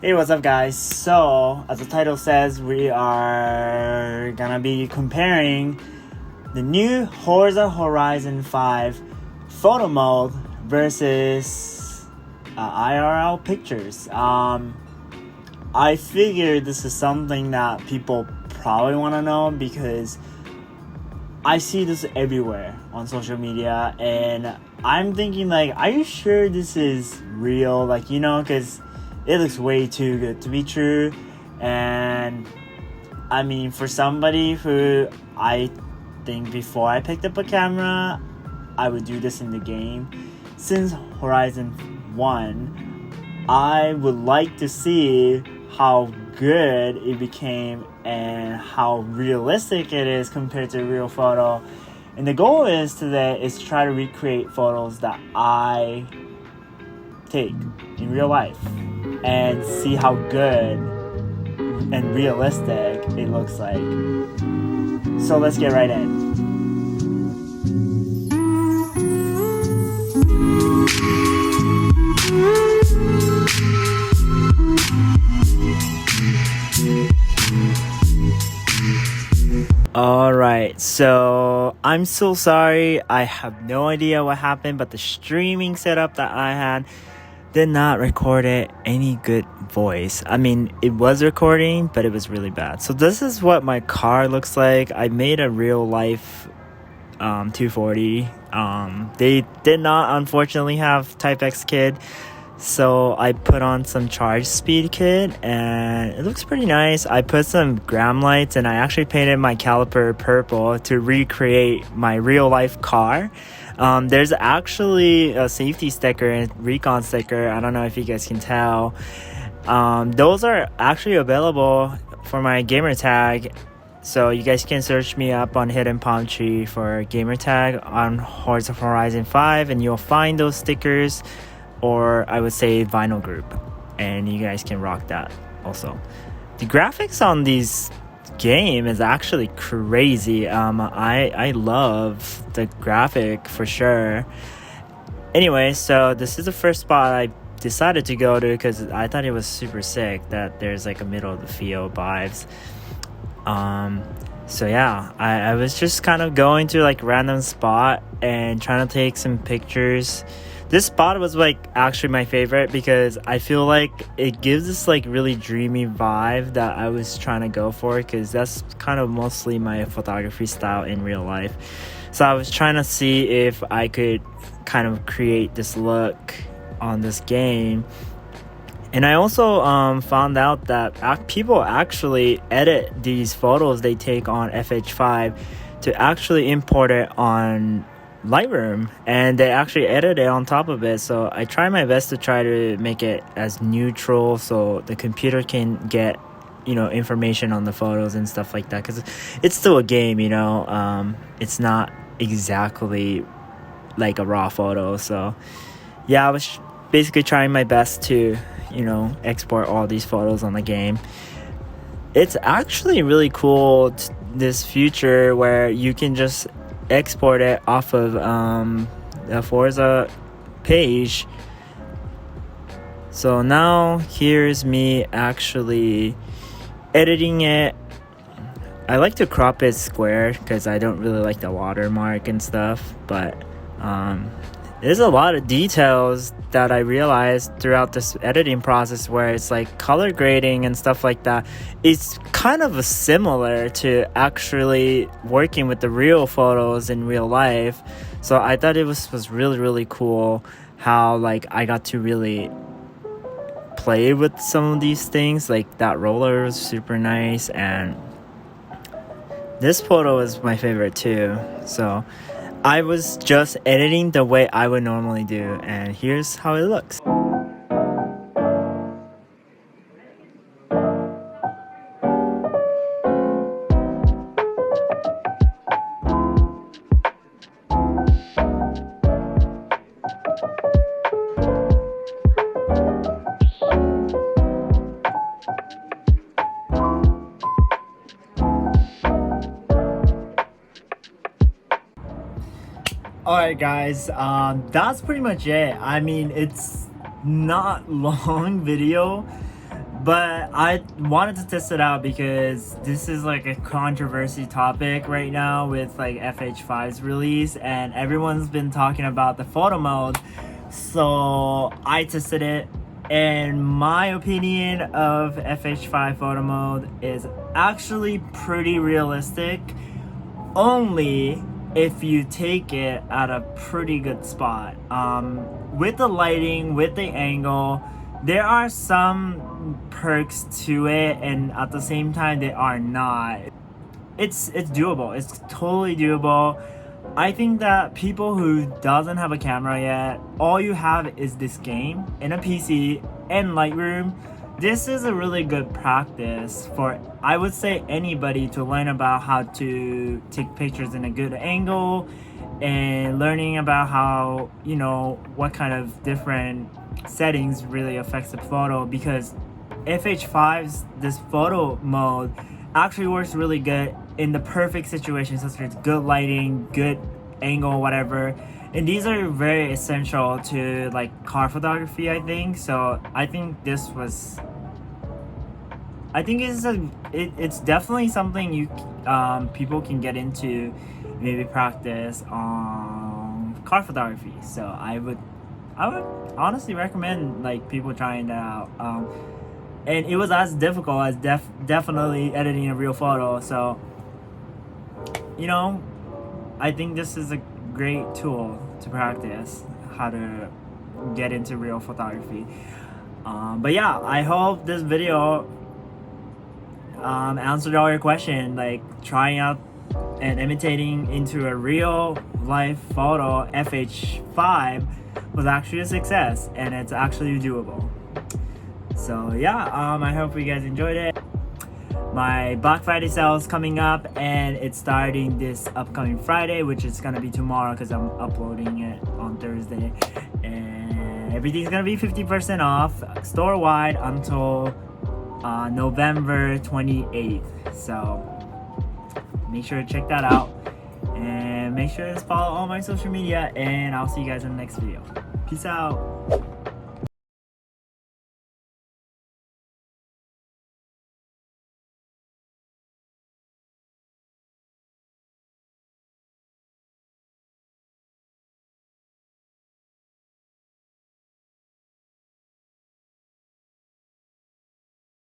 Hey, what's up guys? So, as the title says, we are gonna be comparing the new Forza Horizon 5 photo mode versus IRL pictures. I figured this is something that people probably want to know because I see this everywhere on social media, and I'm thinking like, are you sure this is real? Like, because it looks way too good to be true. And I mean, for somebody who I think before I picked up a camera, I would do this in the game. Since Horizon 1, I would like to see how good it became and how realistic it is compared to a real photo. And the goal is today is to try to recreate photos that I take in real life and see how good and realistic it looks like. So let's get right in. Alright, so I'm so sorry. I have no idea what happened, but the streaming setup that I had did not record any good voice. I mean, it was recording, but it was really bad. So this is what my car looks like. I made a real life 240. They did not unfortunately have Type X kit, so I put on some charge speed kit and it looks pretty nice. I put some gram lights and I actually painted my caliper purple to recreate my real life car. There's actually a safety sticker and recon sticker. I don't know if you guys can tell. Those are actually available for my gamer tag. So you guys can search me up on Hiddenpalmtree for gamer tag on Forza Horizon 5 and you'll find those stickers, or I would say vinyl group, and you guys can rock that also. The graphics on these game is actually crazy. I love the graphic for sure. Anyway, so this is the first spot I decided to go to because I thought it was super sick that there's like a middle of the field vibes. So yeah, I was just kind of going to like random spot and trying to take some pictures. This spot was like actually my favorite because I feel like it gives this like really dreamy vibe that I was trying to go for, because that's kind of mostly my photography style in real life. So I was trying to see if I could kind of create this look on this game. And I also found out that people actually edit these photos they take on FH5 to actually import it on Lightroom, and they actually edit it on top of it. So I try my best to try to make it as neutral so the computer can get information on the photos and stuff like that, because it's still a game. It's not exactly like a raw photo. So yeah, I was basically trying my best to export all these photos on the game. It's actually really cool, this feature where you can just export it off of the Forza page. So now here's me actually editing it. I like to crop it square because I don't really like the watermark and stuff, but there's a lot of details that I realized throughout this editing process where it's like color grading and stuff like that. It's kind of similar to actually working with the real photos in real life. So I thought it was really, really cool how like I got to really play with some of these things. Like that roller was super nice, and this photo is my favorite too. So I was just editing the way I would normally do, and here's how it looks. Alright guys, that's pretty much it. I mean, it's not long video, But I wanted to test it out because this is like a controversy topic right now with like FH5's release, and everyone's been talking about the photo mode. So I tested it, and my opinion of FH5 photo mode is actually pretty realistic, only if you take it at a pretty good spot. With the lighting, with the angle, there are some perks to it, and at the same time they are not. It's doable. It's totally doable. I think that people who doesn't have a camera yet, all you have is this game and a PC and Lightroom. This is a really good practice for, I would say, anybody to learn about how to take pictures in a good angle, and learning about how, you know, what kind of different settings really affects the photo, because FH5's this photo mode actually works really good in the perfect situations, such as good lighting, good angle, whatever. And these are very essential to like car photography, I think. So I think this was, I think it's definitely something you people can get into, maybe practice on car photography. So I would honestly recommend like people trying that out. And it was as difficult as definitely editing a real photo. So, you know, I think this is a great tool to practice how to get into real photography. But yeah, I hope this video answered all your questions. Like trying out and imitating into a real life photo FH5 was actually a success, and it's actually doable. So yeah, I hope you guys enjoyed it. My Black Friday sale is coming up, and it's starting this upcoming Friday, which is gonna be tomorrow because I'm uploading it on Thursday. And everything's gonna be 50% off store-wide until November 28th. So make sure to check that out, and make sure to follow all my social media, and I'll see you guys in the next video. Peace out.